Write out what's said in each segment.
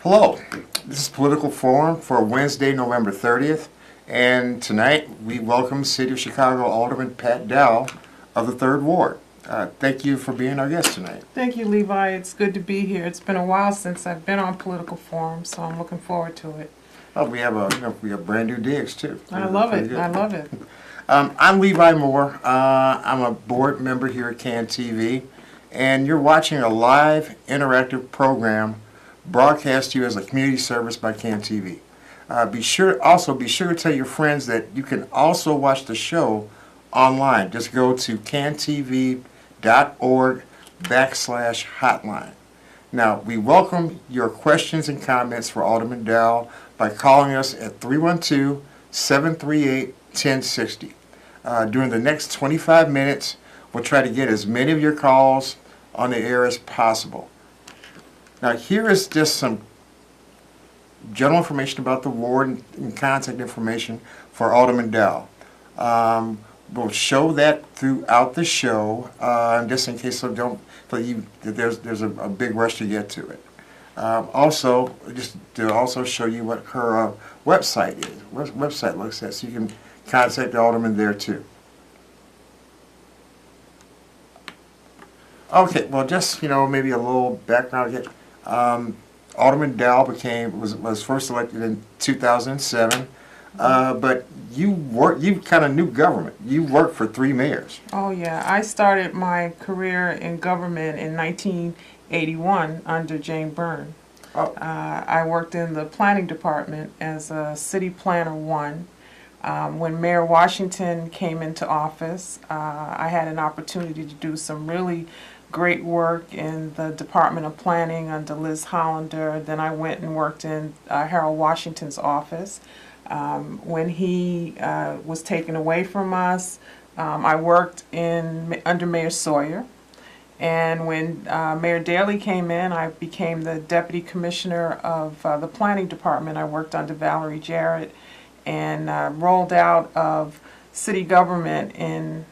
Hello, this is Political Forum for Wednesday, November 30th, and tonight we welcome City of Chicago Alderman Pat Dowell of the 3rd Ward. Thank you for being our guest tonight. Thank you, Levi. It's good to be here. It's been a while since I've been on Political Forum, so I'm looking forward to it. Oh, we have brand new digs too. I love it. I love it. I'm Levi Moore. I'm a board member here at CAN TV, and you're watching a live interactive program broadcast to you as a community service by CAN TV. Be sure to tell your friends that you can also watch the show online. Just go to cantv.org/hotline. Now, we welcome your questions and comments for Alderman Dowell by calling us at 312-738-1060. During the next 25 minutes, we'll try to get as many of your calls on the air as possible. Now, here is just some general information about the ward and contact information for Alderman Dowell. We'll show that throughout the show, just in case there's a big rush to get to it. Also, just to also show you what her website is, what website looks at, so you can contact the alderman there too. Okay, well, just maybe a little background again. Alderman Dowell was first elected in 2007, but you kind of knew government. You worked for 3 mayors. Oh yeah, I started my career in government in 1981 under Jane Byrne. Oh. I worked in the planning department as a city planner 1. When Mayor Washington came into office, I had an opportunity to do some really great work in the Department of Planning under Liz Hollander. Then I went and worked in Harold Washington's office. When he was taken away from us, I worked under Mayor Sawyer. And when Mayor Daley came in, I became the Deputy Commissioner of the Planning Department. I worked under Valerie Jarrett and rolled out of city government in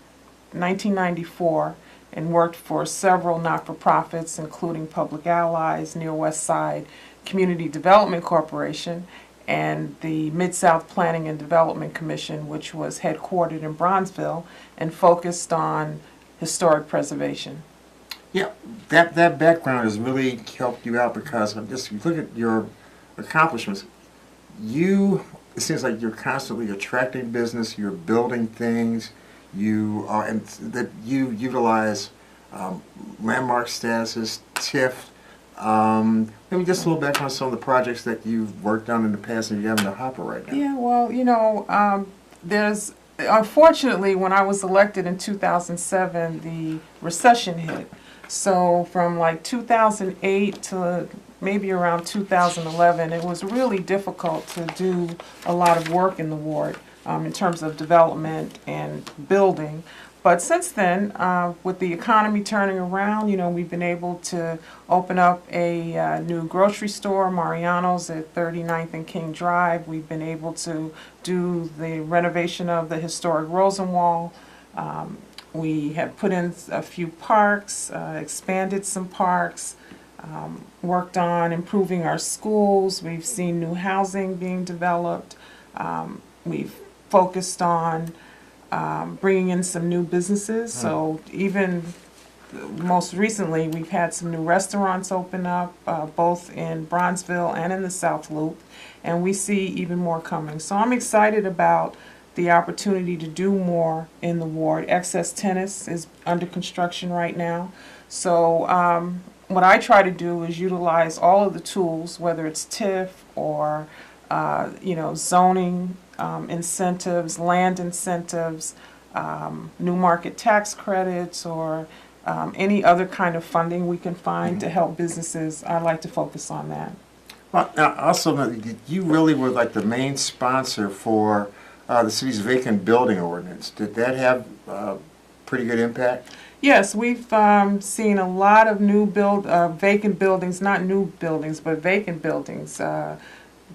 1994 and worked for several not-for-profits, including Public Allies, Near West Side Community Development Corporation, and the Mid-South Planning and Development Commission, which was headquartered in Bronzeville and focused on historic preservation. Yeah, that background has really helped you out because just look at your accomplishments. It seems like you're constantly attracting business. You're building things. And that you utilize landmark statuses, TIF. Maybe just a little background on some of the projects that you've worked on in the past and you have in the hopper right now. Yeah, well, unfortunately, when I was elected in 2007, the recession hit. So from like 2008 to maybe around 2011, it was really difficult to do a lot of work in the ward in terms of development and building. But since then, with the economy turning around, we've been able to open up a new grocery store, Mariano's, at 39th and King Drive. We've been able to do the renovation of the historic Rosenwall. We have put in a few parks, expanded some parks, worked on improving our schools. We've seen new housing being developed. We've focused on bringing in some new businesses. So even most recently, we've had some new restaurants open up, both in Bronzeville and in the South Loop, and we see even more coming. So I'm excited about the opportunity to do more in the ward. Excess Tennis is under construction right now. So what I try to do is utilize all of the tools, whether it's TIF or zoning incentives, land incentives, new market tax credits, or any other kind of funding we can find to help businesses. I like to focus on that. Well, now, also, you really were like the main sponsor for the city's vacant building ordinance. Did that have pretty good impact? Yes, we've seen a lot of new vacant buildings, not new buildings, but vacant buildings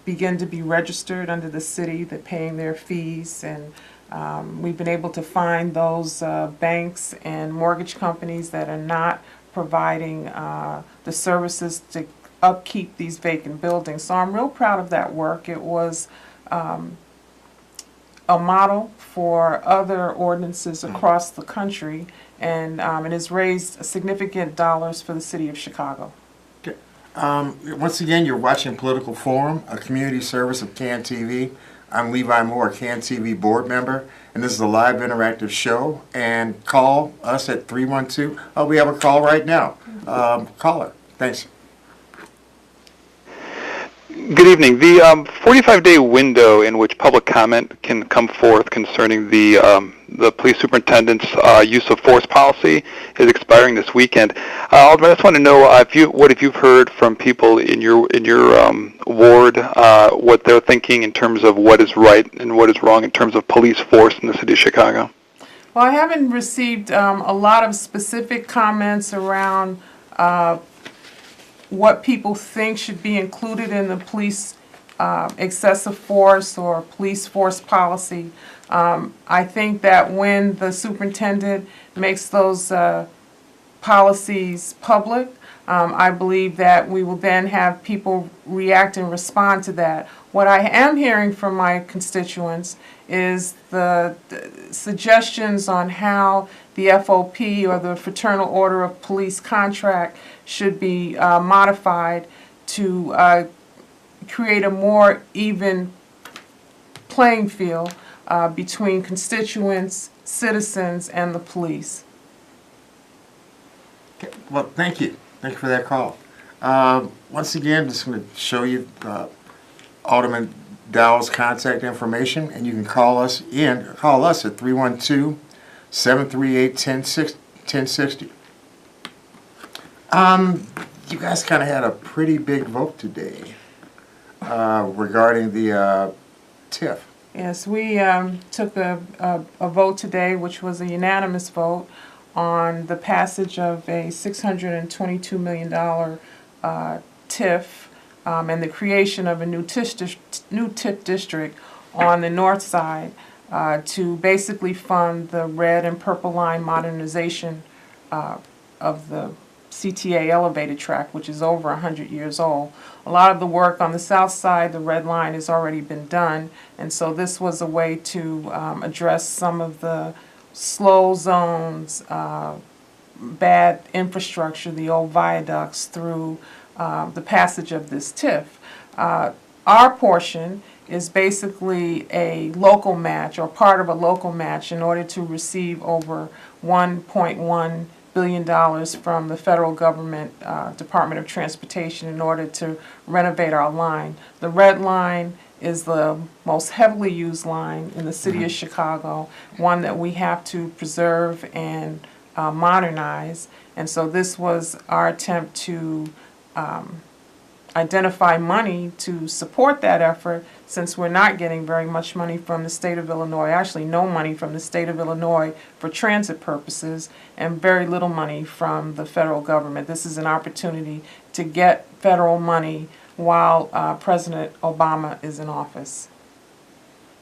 begin to be registered under the city. They're paying their fees, and we've been able to find those banks and mortgage companies that are not providing the services upkeep these vacant buildings. So I'm real proud of that work. It was a model for other ordinances across the country, and it has raised significant dollars for the city of Chicago. Okay. Once again, you're watching Political Forum, a community service of CAN TV. I'm Levi Moore, a CAN TV board member, and this is a live interactive show. And call us at 312. Oh, we have a call right now. Caller, thanks. Good evening. The 45-day window in which public comment can come forth concerning the police superintendent's use of force policy is expiring this weekend. Alderman, I just want to know what have you heard from people in your ward, what they're thinking in terms of what is right and what is wrong in terms of police force in the city of Chicago. Well, I haven't received a lot of specific comments around what people think should be included in the police excessive force or police force policy. I think that when the superintendent makes those policies public, I believe that we will then have people react and respond to that. What I am hearing from my constituents is the suggestions on how the FOP, or the Fraternal Order of Police contract, should be modified to create a more even playing field between constituents, citizens, and the police. Okay. Well, thank you. Thank you for that call. Once again, just going to show you Alderman Dowell's contact information, and you can call us at 312-738-1060. You guys kind of had a pretty big vote today regarding the TIF. Yes, we took a vote today, which was a unanimous vote, on the passage of a $622 million TIF and the creation of a new TIF district on the north side to basically fund the red and purple line modernization of the CTA elevated track, which is over 100 years old. A lot of the work on the south side, the red line, has already been done, and so this was a way to address some of the slow zones, bad infrastructure, the old viaducts, through the passage of this TIF. Our portion is basically a local match, or part of a local match, in order to receive over $1.1 billion from the federal government Department of Transportation in order to renovate our line. The red line is the most heavily used line in the city of Chicago, one that we have to preserve and modernize. And so this was our attempt to identify money to support that effort, since we're not getting very much money from the state of Illinois, actually no money from the state of Illinois for transit purposes, and very little money from the federal government. This is an opportunity to get federal money while President Obama is in office.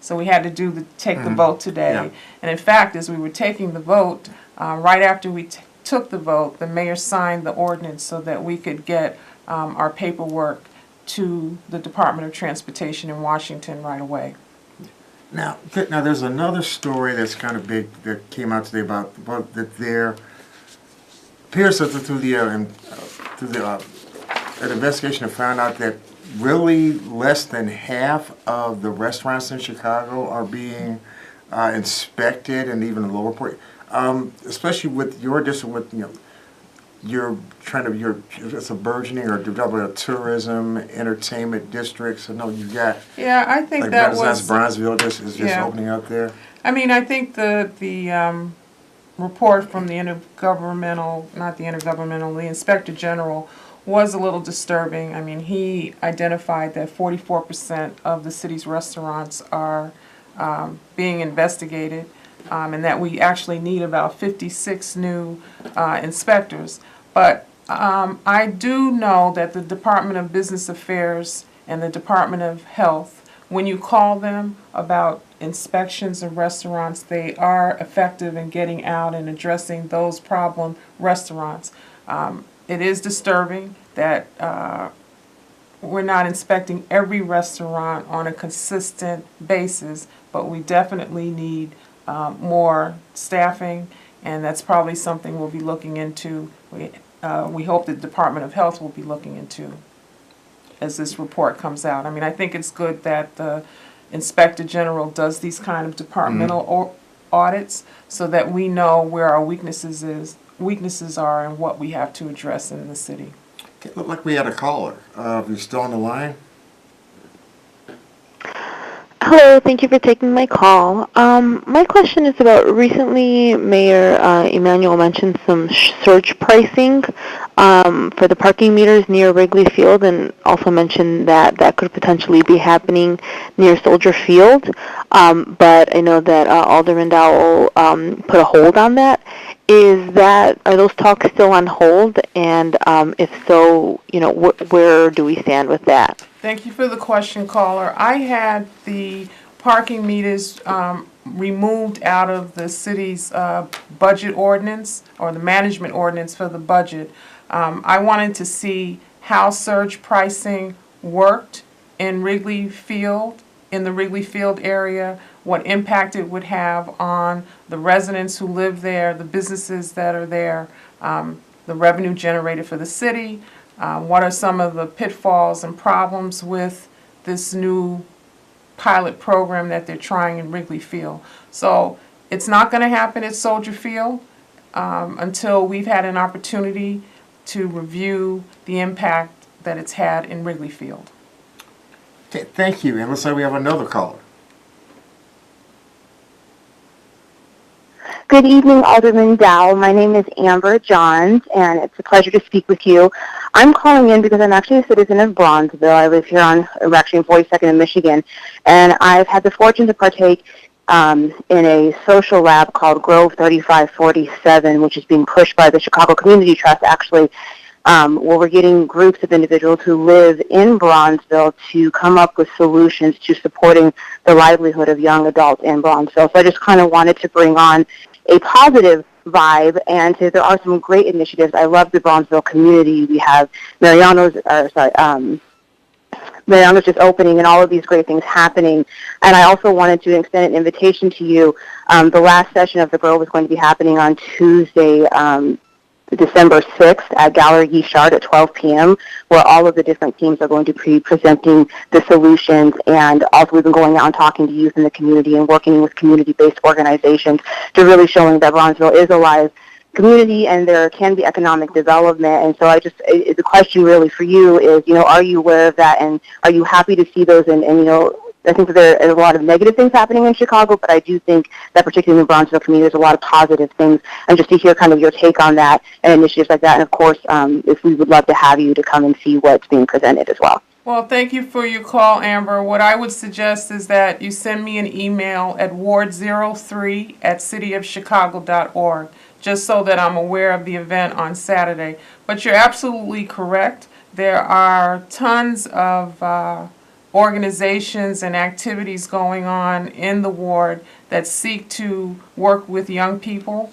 So we had to take the vote today. Yeah. And in fact, as we were taking the vote, right after we took the vote, the mayor signed the ordinance so that we could get our paperwork to the Department of Transportation in Washington right away. Now there's another story that's kind of big that came out today about that there appears that through an investigation have found out that really less than half of the restaurants in Chicago are being inspected, and even the lower part, especially with your district, with it's a burgeoning or developing a tourism, entertainment district. So no, you've got, yeah, I think like, that Renaissance was Bronzeville just opening up there. I mean, I think the report from the the Inspector General was a little disturbing. I mean, he identified that 44% of the city's restaurants are being investigated, and that we actually need about 56 new inspectors. But I do know that the Department of Business Affairs and the Department of Health, when you call them about inspections of restaurants, they are effective in getting out and addressing those problem restaurants. It is disturbing that we're not inspecting every restaurant on a consistent basis, but we definitely need more staffing, and that's probably something we'll be looking into. We hope the Department of Health will be looking into as this report comes out. I mean, I think it's good that the Inspector General does these kind of departmental audits so that we know where our weaknesses are and what we have to address in the city. Okay, looked like we had a caller. You're still on the line? Hello, thank you for taking my call. My question is about recently Mayor Emanuel mentioned some surge pricing for the parking meters near Wrigley Field, and also mentioned that that could potentially be happening near Soldier Field. But I know that Alderman Dowell put a hold on that. Are those talks still on hold? And if so, where do we stand with that? Thank you for the question, caller. I had the parking meters removed out of the city's budget ordinance, or the management ordinance for the budget. I wanted to see how surge pricing worked in Wrigley Field, in the Wrigley Field area, what impact it would have on the residents who live there, the businesses that are there, the revenue generated for the city. What are some of the pitfalls and problems with this new pilot program that they're trying in Wrigley Field? So it's not going to happen at Soldier Field until we've had an opportunity to review the impact that it's had in Wrigley Field. Okay, thank you. And looks like we have another caller. Good evening, Alderman Dowell. My name is Amber Johns, and it's a pleasure to speak with you. I'm calling in because I'm actually a citizen of Bronzeville. I live here I'm actually in 42nd in Michigan, and I've had the fortune to partake in a social lab called Grove 3547, which is being pushed by the Chicago Community Trust, actually, where we're getting groups of individuals who live in Bronzeville to come up with solutions to supporting the livelihood of young adults in Bronzeville. So I just kind of wanted to bring on a positive vibe, and there are some great initiatives. I love the Bronzeville community. We have Mariano's just opening and all of these great things happening. And I also wanted to extend an invitation to you. The last session of the Grove is going to be happening on Tuesday, December 6th at Gallery Guichard at 12 p.m., where all of the different teams are going to be presenting the solutions. And also we've been going out and talking to youth in the community and working with community-based organizations to really showing that Bronzeville is a live community and there can be economic development. And so the question really for you is, are you aware of that, and are you happy to see those? And I think that there are a lot of negative things happening in Chicago, but I do think that particularly in the Bronzeville community, there's a lot of positive things. And just to hear kind of your take on that and initiatives like that. And of course, if we would love to have you to come and see what's being presented as well. Well, thank you for your call, Amber. What I would suggest is that you send me an email at ward03@cityofchicago.org, just so that I'm aware of the event on Saturday. But you're absolutely correct. There are tons of organizations and activities going on in the ward that seek to work with young people.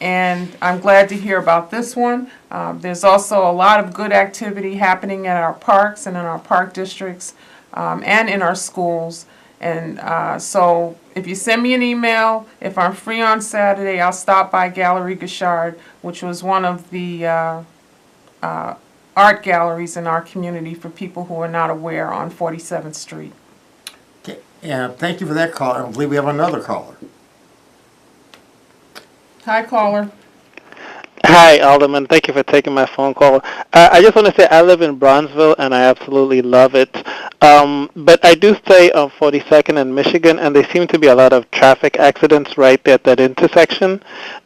And I'm glad to hear about this one. There's also a lot of good activity happening at our parks and in our park districts and in our schools. And so if you send me an email, if I'm free on Saturday, I'll stop by Gallery Guichard, which was one of the art galleries in our community for people who are not aware on 47th Street. Okay, and thank you for that call. I believe we have another caller. Hi, caller. Hi, Alderman. Thank you for taking my phone call. I just want to say I live in Bronzeville, and I absolutely love it. But I do stay on 42nd and Michigan, and there seem to be a lot of traffic accidents right there at that intersection.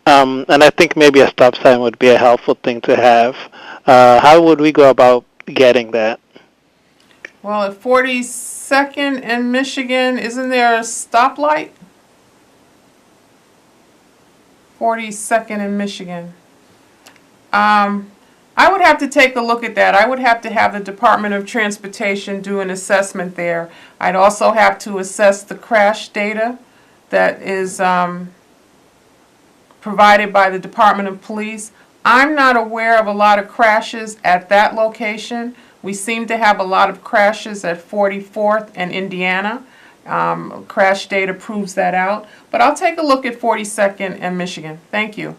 And I think maybe a stop sign would be a helpful thing to have. How would we go about getting that? Well, at 42nd and Michigan, isn't there a stoplight? 42nd and Michigan. I would have to take a look at that. I would have to have the Department of Transportation do an assessment there. I'd also have to assess the crash data that is provided by the Department of Police. I'm not aware of a lot of crashes at that location, We seem to have a lot of crashes at 44th and Indiana. Crash data proves that out. But I'll take a look at 42nd and Michigan. Thank you.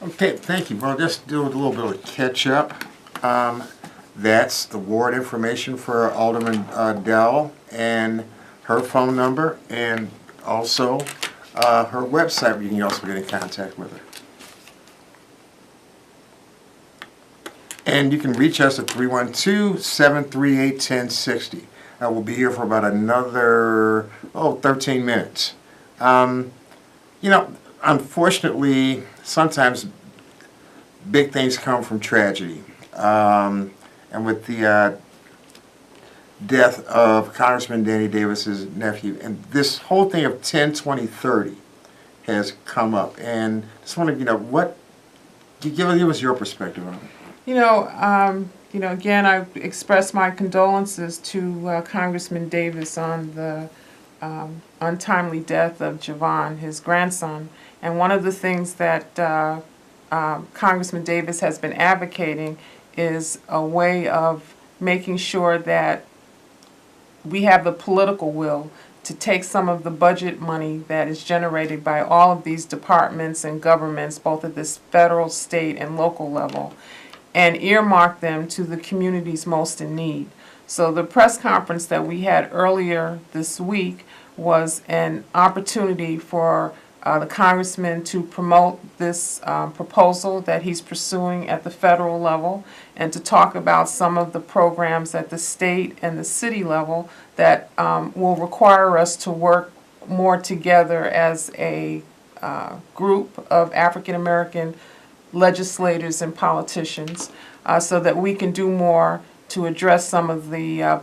Okay, thank you. Well, just do a little bit of catch up. That's the ward information for Alderman Dowell and her phone number, and also her website where you can also get in contact with her. And you can reach us at 312-738-1060. We'll be here for about another 13 minutes. Unfortunately, sometimes big things come from tragedy. And with the death of Congressman Danny Davis's nephew, and this whole thing of 10-20-30 has come up. And just want to, what, give us your perspective on it. Again, I express my condolences to Congressman Davis on the untimely death of Javon, his grandson. And one of the things that Congressman Davis has been advocating is a way of making sure that we have the political will to take some of the budget money that is generated by all of these departments and governments, both at this federal, state, and local level, and earmark them to the communities most in need. So the press conference that we had earlier this week was an opportunity for the congressman to promote this proposal that he's pursuing at the federal level, and to talk about some of the programs at the state and the city level that will require us to work more together as a group of African American legislators and politicians, so that we can do more to address some of the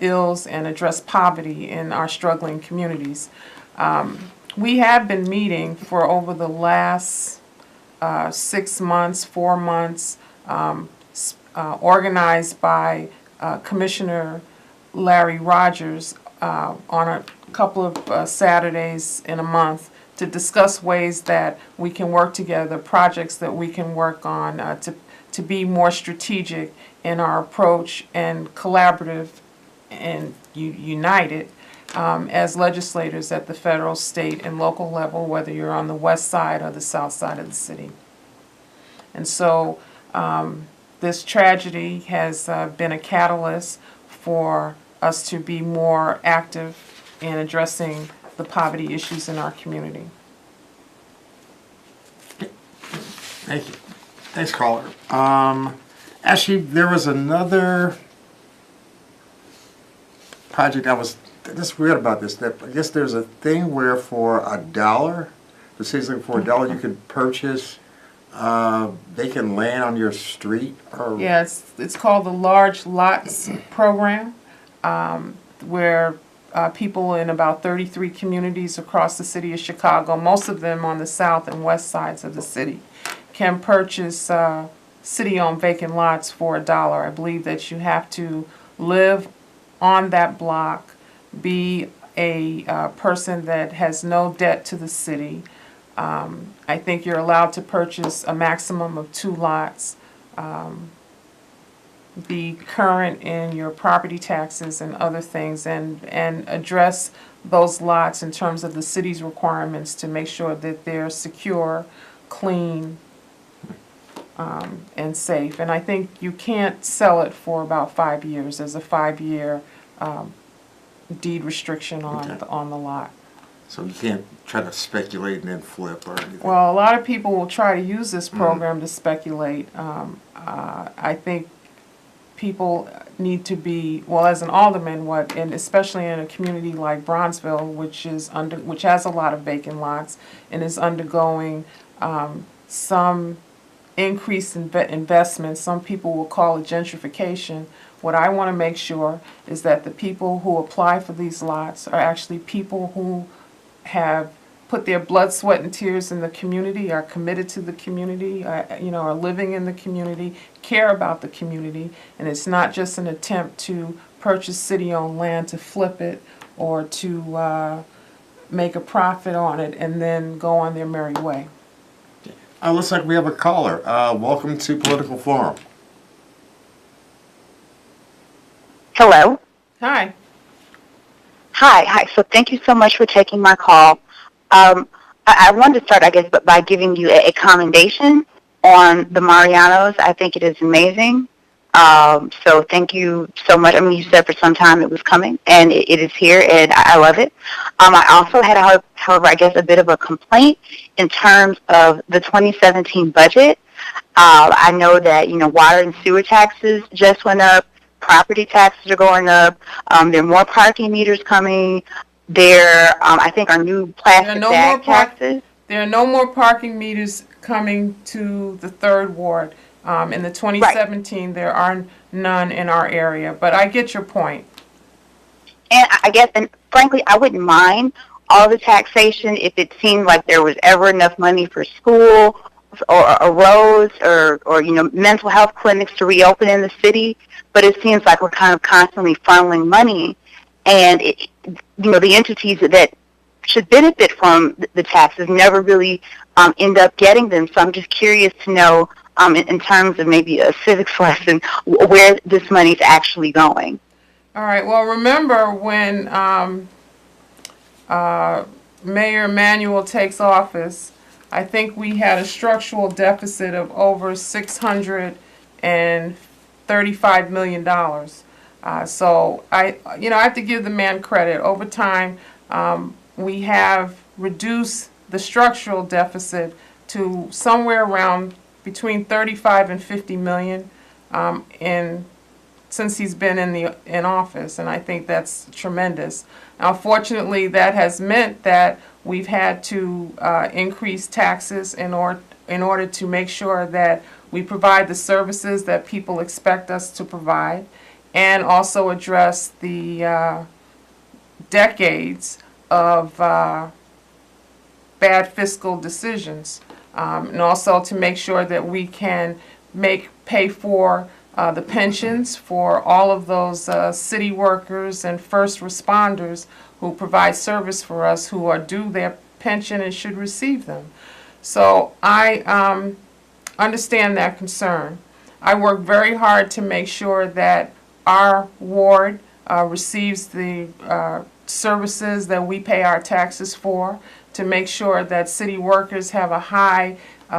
ills and address poverty in our struggling communities. We have been meeting for over the last 6 months, 4 months, organized by Commissioner Larry Rogers on a couple of Saturdays in a month, to discuss ways that we can work together, projects that we can work on to be more strategic in our approach and collaborative and united as legislators at the federal, state, and local level, whether you're on the west side or the south side of the city. And so this tragedy has been a catalyst for us to be more active in addressing the poverty issues in our community. Thank you. Thanks, caller. Actually, there was another project I just read about this. That I guess there's a thing where for $1, the city's looking for $1, you can purchase vacant land on your street. Or Yeah, it's called the Large Lots Program, where people in about 33 communities across the city of Chicago, most of them on the south and west sides of the city, can purchase city-owned vacant lots for $1. I believe that you have to live on that block, be a person that has no debt to the city. I think you're allowed to purchase a maximum of 2 lots. Be current in your property taxes and other things, and address those lots in terms of the city's requirements to make sure that they're secure, clean, and safe. And I think you can't sell it for about 5 years. There's a 5-year deed restriction on the lot. So you can't try to speculate and then flip or anything. Well, a lot of people will try to use this program to speculate. I think people need to be, well, as an alderman, and especially in a community like Bronzeville, which has a lot of vacant lots and is undergoing some increased investment. Some people will call it gentrification. What I want to make sure is that the people who apply for these lots are actually people who have put their blood, sweat, and tears in the community, are committed to the community, are living in the community, care about the community, and it's not just an attempt to purchase city-owned land to flip it or to make a profit on it and then go on their merry way. Looks like we have a caller. Welcome to Political Forum. Hello. Hi. Hi. So thank you so much for taking my call. I wanted to start, I guess, by giving you a commendation on the Marianos. I think it is amazing. So thank you so much. I mean, you said for some time it was coming, and it is here, and I love it. I also had, however, I guess, a bit of a complaint in terms of the 2017 budget. I know that, water and sewer taxes just went up. Property taxes are going up. There are more parking meters coming. I think, are new plastic bag taxes. There are no more parking meters coming to the third ward. In the 2017, there are none in our area, but I get your point. And I guess, and frankly, I wouldn't mind all the taxation if it seemed like there was ever enough money for school or roads or mental health clinics to reopen in the city. But it seems like we're kind of constantly funneling money, and the entities that should benefit from the taxes never really end up getting them. So I'm just curious to know, in terms of maybe a civics lesson, where this money is actually going. All right. Well, remember when Mayor Emanuel takes office, I think we had a structural deficit of over $635 million. So I have to give the man credit. Over time, we have reduced the structural deficit to somewhere around between 35 and 50 million since he's been in office, and I think that's tremendous. Now, fortunately, that has meant that we've had to increase taxes in order to make sure that we provide the services that people expect us to provide, and also address the decades of bad fiscal decisions, and also to make sure that we can pay for the pensions for all of those city workers and first responders who provide service for us, who are due their pension and should receive them. So I understand that concern. I work very hard to make sure that our ward receives the services that we pay our taxes for, to make sure that city workers have a high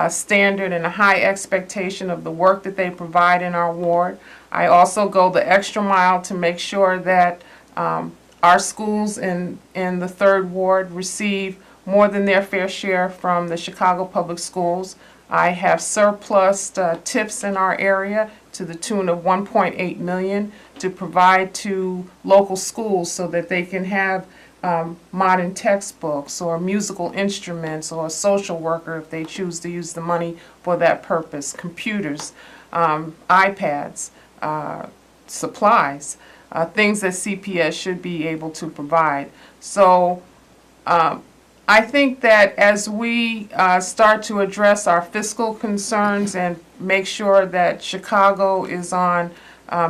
standard and a high expectation of the work that they provide in our ward. I also go the extra mile to make sure that our schools in the third ward receive more than their fair share from the Chicago Public Schools. I have surplus tips in our area to the tune of $1.8 million to provide to local schools so that they can have modern textbooks or musical instruments or a social worker if they choose to use the money for that purpose, computers, iPads, supplies, things that CPS should be able to provide. So I think that as we start to address our fiscal concerns and make sure that Chicago is on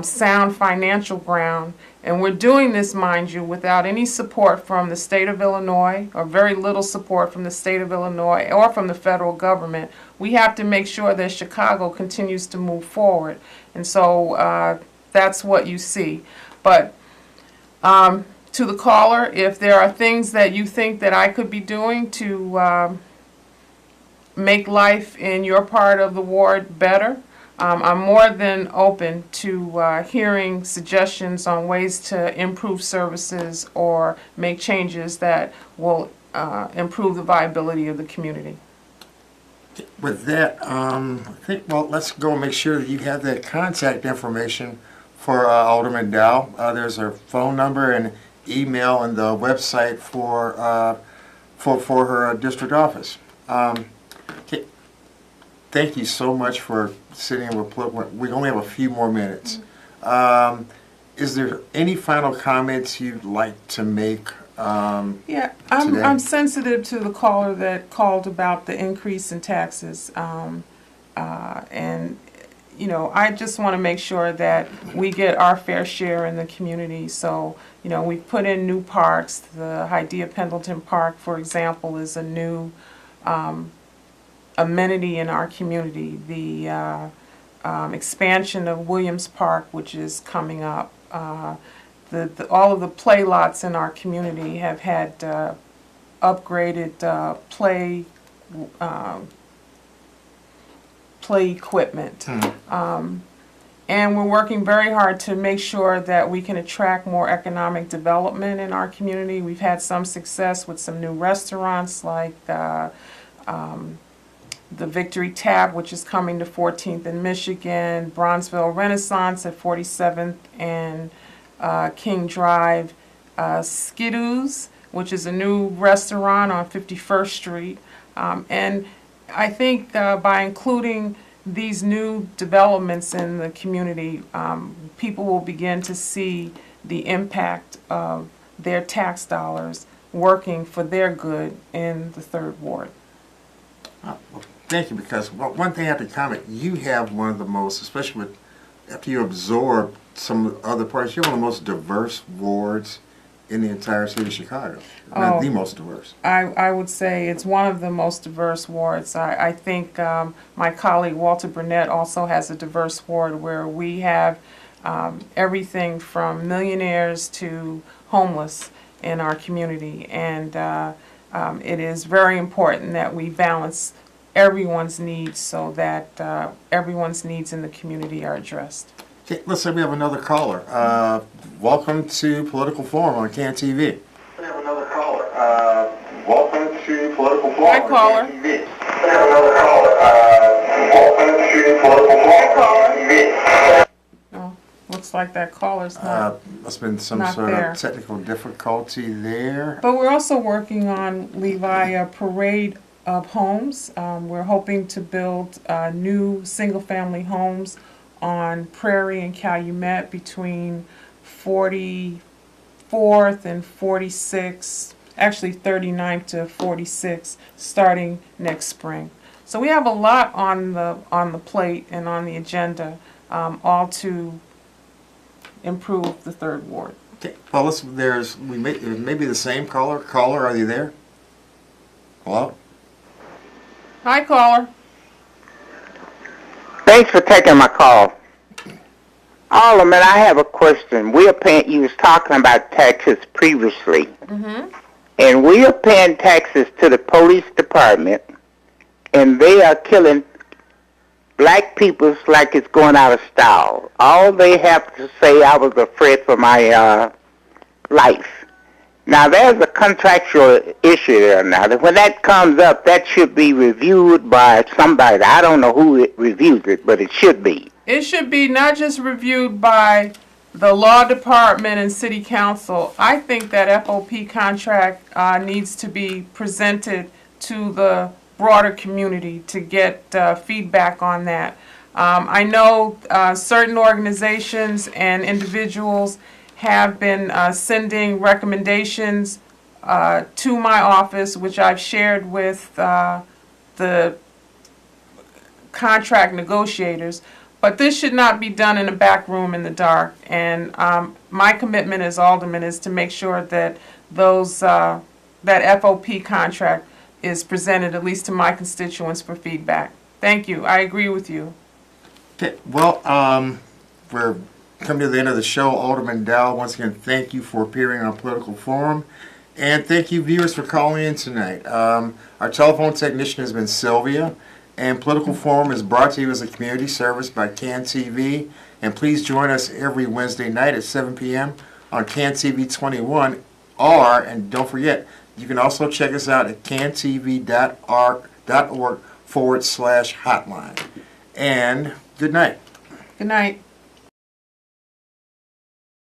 sound financial ground, and we're doing this, mind you, without any support from the state of Illinois, or very little support from the state of Illinois or from the federal government, we have to make sure that Chicago continues to move forward. And so that's what you see. But to the caller, if there are things that you think that I could be doing to make life in your part of the ward better, I'm more than open to hearing suggestions on ways to improve services or make changes that will improve the viability of the community. With that, I think, well, let's go and make sure that you have that contact information for Alderman Dowell. There's her phone number and email and the website for her district office. Okay. Thank you so much for sitting with. We only have a few more minutes. Is there any final comments you'd like to make? Yeah, I'm sensitive to the caller that called about the increase in taxes, and I just want to make sure that we get our fair share in the community. So we've put in new parks. The Hydea Pendleton Park, for example, is a new amenity in our community. The expansion of Williams Park, which is coming up. All of the play lots in our community have had upgraded play equipment. And we're working very hard to make sure that we can attract more economic development in our community. We've had some success with some new restaurants like the Victory Tab, which is coming to 14th in Michigan, Bronzeville Renaissance at 47th and King Drive, Skidoo's, which is a new restaurant on 51st Street. And I think by including these new developments in the community, people will begin to see the impact of their tax dollars working for their good in the Third Ward. Well, thank you, because one thing I have to comment, you have one of the most, especially with, after you absorb some other parts, you're one of the most diverse wards in the entire city of Chicago. Not the most diverse. I would say it's one of the most diverse wards. I think my colleague Walter Burnett also has a diverse ward where we have everything from millionaires to homeless in our community. And it is very important that we balance everyone's needs so that everyone's needs in the community are addressed. Okay, let's say we have another caller. Welcome to Political Forum on CAN-TV. We have another caller. Welcome to Political Forum. Hi, caller. On CAN-TV. We have another caller. Welcome to Political Forum on CAN-TV. Oh, looks like that caller's not. Must have been some Not sort there. of technical difficulty there. But we're also working on, Levi, a parade of homes. We're hoping to build new single-family homes on Prairie and Calumet between 44th and 46th, actually 39th to 46th, starting next spring. So we have a lot on the plate and on the agenda, all to improve the Third Ward. Okay, well, maybe the same caller. Caller, are you there? Hello? Hi, caller. Thanks for taking my call. Alderman, I have a question. You was talking about taxes previously. And we are paying taxes to the police department, and they are killing black people like it's going out of style. All they have to say, I was afraid for my life. Now, there's a contractual issue there now. That when that comes up, that should be reviewed by somebody. I don't know who reviews it, but it should be. It should be not just reviewed by the law department and city council. I think that FOP contract needs to be presented to the broader community to get feedback on that. I know certain organizations and individuals have been sending recommendations to my office, which I've shared with the contract negotiators. But this should not be done in a back room in the dark. And my commitment as alderman is to make sure that that FOP contract is presented at least to my constituents for feedback. Thank you. I agree with you. Okay, well, we're coming to the end of the show. Alderman Dowell, once again, thank you for appearing on Political Forum. And thank you, viewers, for calling in tonight. Our telephone technician has been Sylvia. And Political Forum is brought to you as a community service by CAN-TV. And please join us every Wednesday night at 7 p.m. on CAN-TV 21R. And don't forget, you can also check us out at cantv.org/hotline. And good night. Good night.